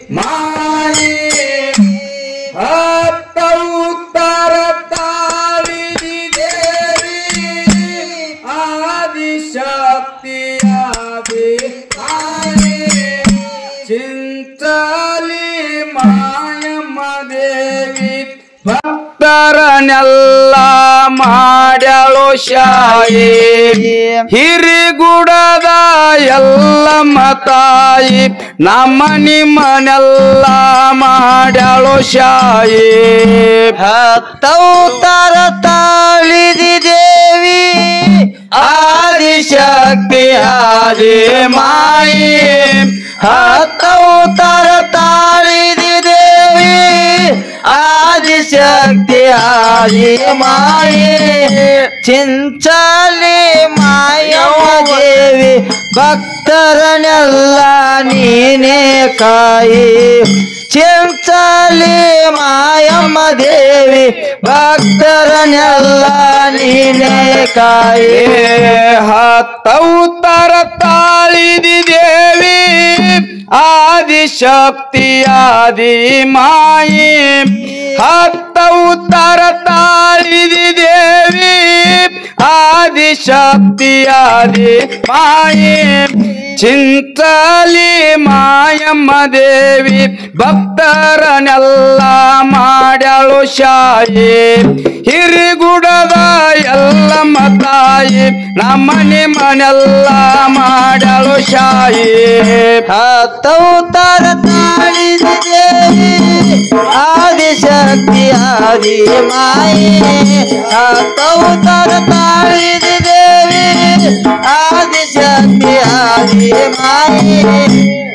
ಮಾಯೆ ಹತ್ತ ಉತ್ತರ ತಾಳಿದಿ ದೇವಿ ಆದಿಶಕ್ತಿಯಾದಿ ಮಾಯೆ ಚಿಂಚಲಿ ಮಾಯಮ್ಮ ದೇವಿ ಭಕ್ತರನೆಲ್ಲ ಮಾಡ್ಯಾಳೋ ಶಾಯಿ ಹಿರಿಗುಡದ ಎಲ್ಲಮ್ಮ ತಾಯಿ ನಮ್ಮ ನಿಮ್ಮನೆಲ್ಲ ಮಾಡ್ಯಾಳೋ ಶಾಯಿ ಹತ್ತವತಾರ ತಾಳಿದಿ ದೇವಿ ಆದಿಶಕ್ತಿ ಆದಿ ಮಾಯಿ ಹತ್ತವತಾರ ತಾಳಿದಿ ದೇವಿ ಆದಿಶಕ್ತಿ ಆದಿ ಮಾಯೆ ಚಿಂಚಲಿ ಮಾಯಮ್ಮ ದೇವಿ ಭಕ್ತರನೆಲ್ಲ ನೀನೇ ಕಾಯಿ ಚಿಂಚಲಿ ಮಾಯಮ್ಮ ದೇವಿ ಭಕ್ತರನೆಲ್ಲ ನೀನೇ ಕಾಯಿ ಹತ್ತವತಾರ ತಾಳಿದಿ ದೇವಿ ಆದಿಶಕ್ತಿ ಆದಿ ಮಾಯಿ ಹತ್ತವತಾರ ತಾಳಿದಿ ದೇವಿ ಆದಿಶಕ್ತಿ ಆದಿ ಮಾಯಿ ಚಿಂಚಲಿ ಮಾಯಮ್ಮ ದೇವಿ ಭಕ್ತರನೆಲ್ಲ ಮಾಡ್ಯಾಳೋ ಶಾಯಿ ಹಿರಿಗುಡದ ಎಲ್ಲಮ್ಮ ತಾಯಿ ನಮ್ಮ ನಿಮ್ಮನೆಲ್ಲ ಮಾಡ್ಯಾಳೋ ಶಾಯಿ ಹತ್ತವತಾರ ತಾಳಿದಿ ದೇವಿ ಆದಿಶಕ್ತಿ ಆದಿ ಮಾಯೆ ಹತ್ತವತಾರ ತಾಳಿದಿ ದೇವಿ ಆದಿಶಕ್ತಿ ಆದಿ ಮಾಯೆ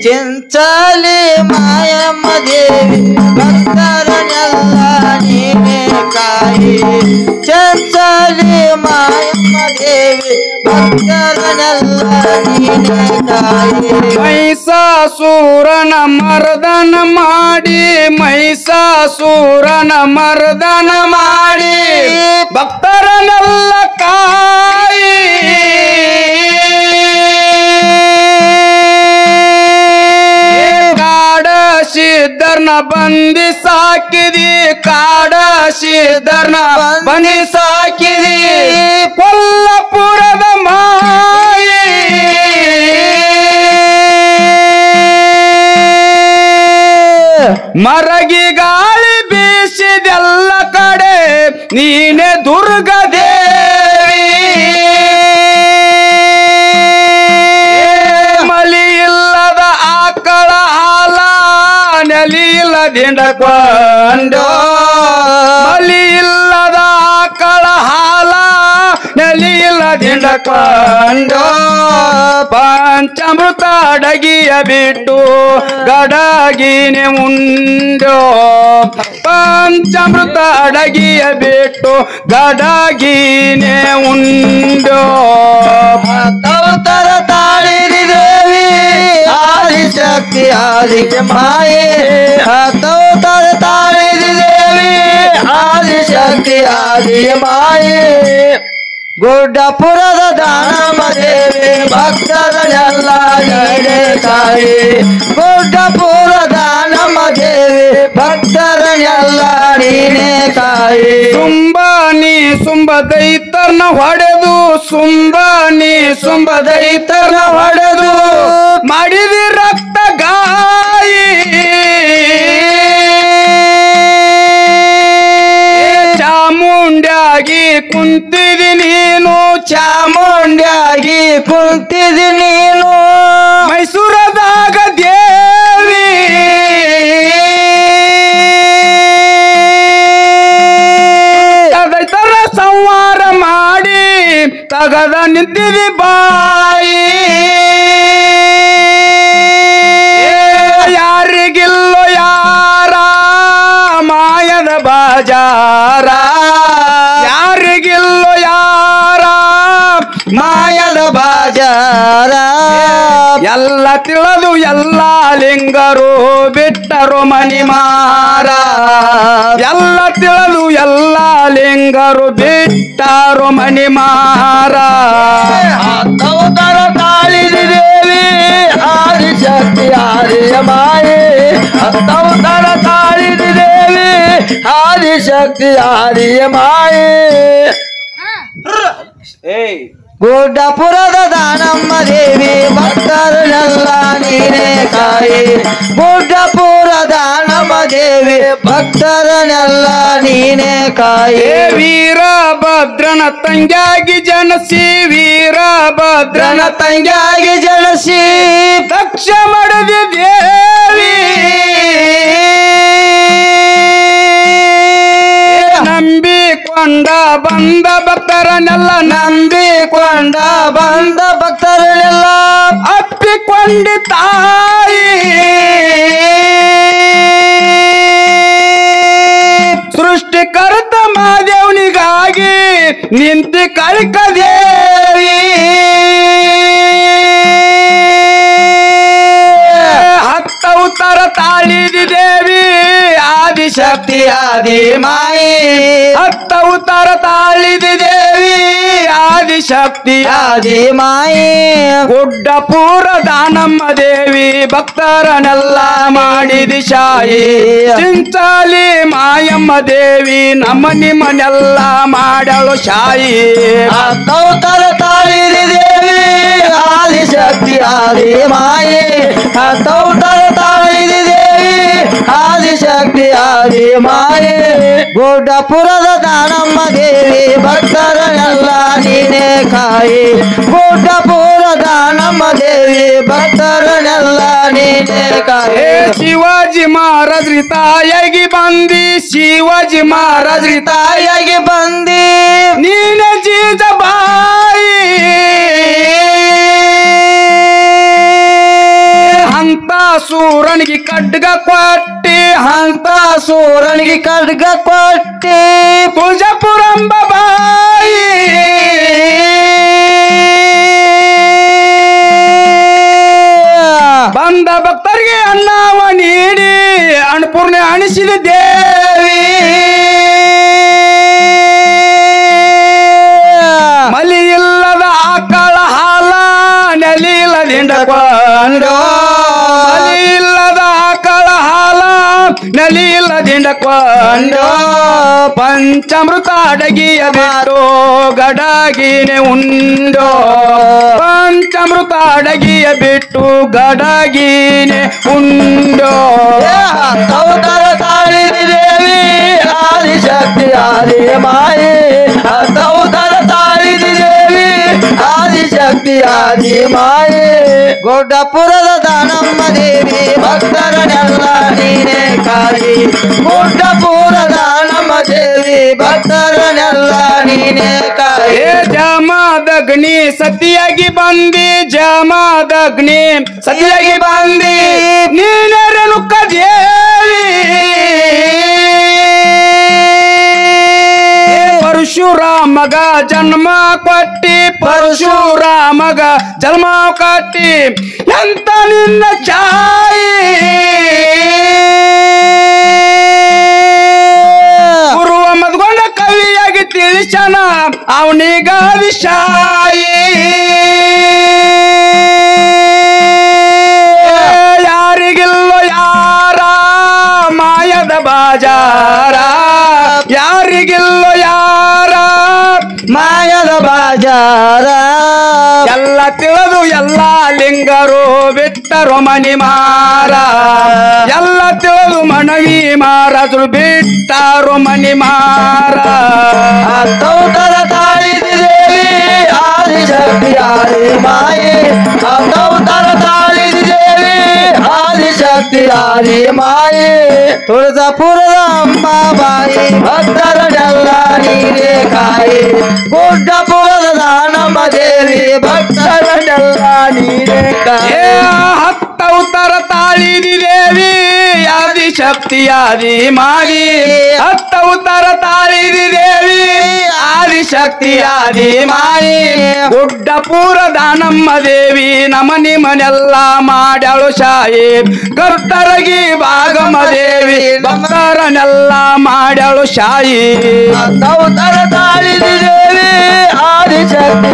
ಚಿಂಚಲಿ ಮಾಯಮ್ಮ ದೇವಿ ಭಕ್ತರನೆಲ್ಲ ನೀನೇ ಕಾಯಿ ಚಿಂಚಲಿ ಮಾಯಮ್ಮ ದೇವಿ ಭಕ್ತರನೆಲ್ಲ ನೀನೇ ಕಾಯಿ ಮೈಸಾಸುರನ ಮರ್ದನ ಮಾಡಿ ಮೈಸಾಸುರನ ಮರ್ದನ ಮಾಡಿ ಭಕ್ತರನೆಲ್ಲ ಕಾಯಿ ಕಾಡ ಸಿದ್ಧರ್ನ ಬಂದಿ ಸಾಕಿದಿ ಕಾಡ ಸಿದ್ಧರ್ನ ಬಂದಿ ಸಾಕಿದಿ ಕೊಲ್ಲಪುರದ ಮಾಯಿ ಮರಗಿ ಗಾಳಿ ಬೀಸಿದೆಲ್ಲ ಕಡೆ ನೀನೆ ದುರ್ಗ ದೇವಿ ಮಲಿ ಇಲ್ಲದ ಆಕಳ ಹಾಲ ನೆಲಿ ಇಲ್ಲದಿಂಡಕೊಂಡು ಮಲಿ ಇಲ್ಲದ ಆಕಳ ಹಾಲ ನೆಲಿ ಇಲ್ಲದಿಂಡಕೊಂಡು ಪಂಚಾಮೃತ ಅಡಗಿಯ ಬಿಟ್ಟು ಗಡಗಿನೆ ಉಂಡೋ ಪಂಚಾಮೃತ ಅಡಗಿಯ ಬಿಟ್ಟು ಗಡಗಿನೆ ಉಂಡೋ ಹತ್ತವತಾರ ತಾಳಿದಿ ದೇವಿ ಆದಿಶಕ್ತಿ ಆದಿ ಮಾಯೆ ಹತ್ತವತಾರ ತಾಳಿದಿ ದೇವಿ ಆದಿಶಕ್ತಿ ಆದಿ ಮಾಯೆ ಗುಡ್ಡಪುರದ ದಾನಮ್ಮ ದೇವಿ ಭಕ್ತರನೆಲ್ಲ ನೀನೇ ಕಾಯಿ ಗುಡ್ಡಪುರ ದಾನಮ್ಮ ದೇವಿ ಭಕ್ತರನೆಲ್ಲ ನೀನೇ ಕಾಯಿ ಸುಂಬಾನಿ ಸುಂಬದೈತರ್ನ ಹೊಡೆದು ಸುಂಬಾನಿ ಸುಂಬದೈತರ್ನ ಹೊಡೆದು ಮಾಡಿದಿ ರಕ್ತ ಗಾಯಿ ಚಾಮುಂಡ್ಯಾಗಿ ಕುಂತಿದಿ ನೀನು ಚಾಮುಂಡ್ಯಾಗಿ ಕುಂತಿದಿ ನೀನು ಮೈಸೂರದಾಗ ದೇವಿ ಅದೈತರ ಸಂಹಾರ ಮಾಡಿ ತಗದ ನಿಂತಿದಿ ಬಾಯಿ ಯಾರಿಗಿಲ್ಲೋ ಯಾರ ಮಾಯದ ಬಾಜಾರ ಯಾರಿಗಿಲ್ಲೋ ಯಾರ ಮಾಯದ ಬಾಜಾರ ಎಲ್ಲ ತಿಳಿದು ಎಲ್ಲ ಲಿಂಗರು ಬಿಟ್ಟರು ಮಣಿಮಾರ ಎಲ್ಲ ತಿಳಿದು ಎಲ್ಲ ಲಿಂಗರು ಬಿಟ್ಟರು ಮಣಿಮಾರ ಹತ್ತವತಾರ ತಾಳಿದಿ ದೇವಿ ಆದಿಶಕ್ತಿ ಆದಿಯ ಮಾಯೆ ಹತ್ತವತಾರ ತಾಳಿದ ದೇವಿ ಆದಿಶಕ್ತಿ ಆದಿ ಮಾಯೆ ಗುಡ್ಡಪುರದ ದಾನಮ್ಮ ದೇವಿ ಭಕ್ತರನ್ನೆಲ್ಲ ನೀನೇ ಕಾಯಿ ಗುಡ್ಡಪುರ ದಾನಮ್ಮ ದೇವಿ ಭಕ್ತರನ್ನೆಲ್ಲ ನೀನೇ ಕಾಯಿ ವೀರಭದ್ರನ ತಂಗ್ಯಾಗಿ ಜನಸಿ ವೀರಭದ್ರನ ತಂಗಾಗಿ ಜಲಸಿ ದಕ್ಷ ಮಡದಿ ದೇವಿ ನಂಬಿಕೊಂಡ ಬಂದ ಭಕ್ತರನ್ನೆಲ್ಲ ನಂಬಿಕೊಂಡ ಬಂದ ಭಕ್ತರನ್ನೆಲ್ಲ ಅಪ್ಪಿಕೊಂಡಿ ತಾಯಿ ಸೃಷ್ಟಿಕರ್ತ ಮಾದೇವನಿಗಾಗಿ ನಿಂತಿ ಕಳಿಕ ದೇವಿ ಹತ್ತವತಾರ ತಾಳಿದ ದೇವಿ ಆದಿಶಕ್ತಿ ಆದಿ ಮಾಯಿ ಹತ್ತವತಾರ ತಾಳಿದ ದೇವಿ ಆದಿಶಕ್ತಿ ಆದಿ ಮಾಯಿ ಗುಡ್ಡಪುರ ದಾನಮ್ಮ ದೇವಿ ಭಕ್ತರನ್ನೆಲ್ಲ ಮಾಡಿದ ಶಾಯಿ ಚಿಂಚಾಲಿ ಮಾಯಮ್ಮ ದೇವಿ ನಮ್ಮ ನಿಮ್ಮನೆಲ್ಲ ಮಾಡಳು ಶಾಯಿ ಹತ್ತವತಾರ ತಾಳಿದ ದೇವಿ ಆದಿಶಕ್ತಿ ಆದಿ ಮಾಯಿ ಹತ್ತವತಾರ ತಾಳಿದ ದೇವಿ ಆದಿಶಕ್ತಿ ಆದಿ ಮಾಯಿ ಗುಡ್ಡಪುರದ ದಾನಮ್ಮ ದೇವಿ ಭಕ್ತರನ್ನೆಲ್ಲ ನೀನೇ ಕಾಯಿ ಗುಡ್ಡಪುರ ದಾನಮ್ಮ ದೇವಿ ಭಕ್ತರನ್ನೆಲ್ಲ ನೀನೇ ಕಾಯಿ ಶಿವಾಜಿ ಮಹಾರಾಜ್ ತಾಯಿಗೆ ಬಂದಿ ಶಿವಾಜಿ ಮಹಾರಾಜ್ ತಾಯಿಗೆ ಬಂದಿ ನೀನೆ ಜೀಜಬಾಯಿ ಹಂತ ಸೂರನಿಗೆ ಖಡ್ಗ ಕೊಟ್ಟಿ ಹಂತ ಸೂರನಿಗೆ ಖಡ್ಗ ಕೊಟ್ಟಿ ತುಳಜಪುರಂಬ ಬಾಯಿ ಬಂದ ಭಕ್ತರಿಗೆ ಅನ್ನವ ನೀಡಿ ಅನ್ನಪೂರ್ಣೆ ಅಣಿಸಿದ ದೇವಿ ಮಲಿ ಇಲ್ಲದ ಆಕಳ ಹಾಲ ನೆಲಿ ಇಲ್ಲದಿಂದ ಕೊಂಡು ಮಲಿ ಇಲ್ಲದ ಆಕಳ ಹಾಲ ನೆಲಿ ಇಲ್ಲದಿಂದ ಕೊಂಡು ಪಂಚಾಮೃತ ಅಡಗಿಯ ಬಿಟ್ಟು ಗಡಗಿನೆ ಉಂಡೋ ಪಂಚಾಮೃತ ಅಡಗಿಯ ಬಿಟ್ಟು ಗಡಗಿನೆ ಉಂಡೋ ಹತ್ತವತಾರ ತಾಳಿದ ದೇವಿ ಆದಿಶಕ್ತಿ ಆದಿ ಮಾಯಿ ಹತ್ತವತಾರ ತಾಳಿದ ದೇವಿ ಆದಿಶಕ್ತಿ ಆದಿ ಮಾಯಿ ಗುಡ್ಡಪುರದ ದಾನಮ್ಮ ದೇವಿ ಭಕ್ತರನ್ನೆಲ್ಲ ನೀನೇ ಕಾಯಿ ಗುಡ್ಡಪುರ ದಾನಮ್ಮ ದೇವಿ ಭಕ್ತರನ್ನೆಲ್ಲ ನೀನೇ ಕಾಯಿ ಜಮಾದಗ್ನಿ ಸತಿಯಾಗಿ ಬಂದಿ ಜಮಾದಗ್ನಿ ಸತಿಯಾಗಿ ಬಂದಿ ನೀನರನುಕ್ಕ ದೇವಿ ಪರಶುರಾಮಗ ಜನ್ಮ ಕೊಟ್ಟಿ ಪರಶುರಾಮಗ ಜನ್ಮ ಕೊಟ್ಟಿ ಎಂತ ನಿನ್ನ ಚಾಯಿ ಗುರುವ ಮದ್ಕೊಂಡ ಕವಿಯಾಗಿ ತಿಳಿಸನ ಅವನಿಗ ವಿಷಾಯಿ ಯಾರಿಗಿಲ್ಲೋ ಯಾರ ಮಾಯದ ಬಾಜಾರ ಯಾರಿಗಿಲ್ಲೋ ಯಾರ ಮಾಯದ ಬಾಜಾರ ಎಲ್ಲ ತಿಳಿದು ಎಲ್ಲ ಲಿಂಗರು ಬಿಟ್ಟರು ಮನಿ ಮಾರ ಎಲ್ಲ ತಿಳಿದು ಮನವಿ ಮಾರದ್ರು ಬಿಟ್ಟರು ಮನಿ ಮಾರ ಹತ್ತವತಾರ ತಾಳಿದ ದೇವಿ ಆದಿಶಕ್ತಿ ಆದಿ ಮಾಯಿ ಹತ್ತವತಾರ ತಾಳಿದ ದೇವಿ ಆದಿಶಕ್ತಿ ಆದಿ ಮಾಯಿ ತುಳಜಪುರದ ಅಂಬಾಬಾಯಿ ಭಕ್ತರನ್ನೆಲ್ಲ ನೀನೇ ಕಾಯಿ ಗುಡ್ಡಪುರದ ದಾನಮ್ಮ ದೇವಿ ಭಕ್ತರನ್ನೆಲ್ಲ ನೀನೇ ಕಾಯಿ ಹತ್ತವತಾರ ತಾಳಿದಿ ದೇವಿ ಆದಿಶಕ್ತಿ ಆದಿ ಮಾಯಿ ಹತ್ತವತಾರ ತಾಳಿದಿ ದೇವಿ ಆದಿಶಕ್ತಿ ಆದಿ ಮಾಯಿ ಗುಡ್ಡಪುರ ದಾನಮ್ಮ ದೇವಿ ನಮ್ಮ ನಿಮ್ಮನೆಲ್ಲ ಮಾಡ್ಯಾಳು ಶಾಯಿ ಕರ್ತರಗಿ ಭಾಗಮ್ಮ ದೇವಿ ಭಕ್ತರನ್ನೆಲ್ಲ ಮಾಡ್ಯಾಳು ಶಾಯಿ ಹತ್ತವತಾರ ತಾಳಿದ ದೇವಿ ಆದಿಶಕ್ತಿ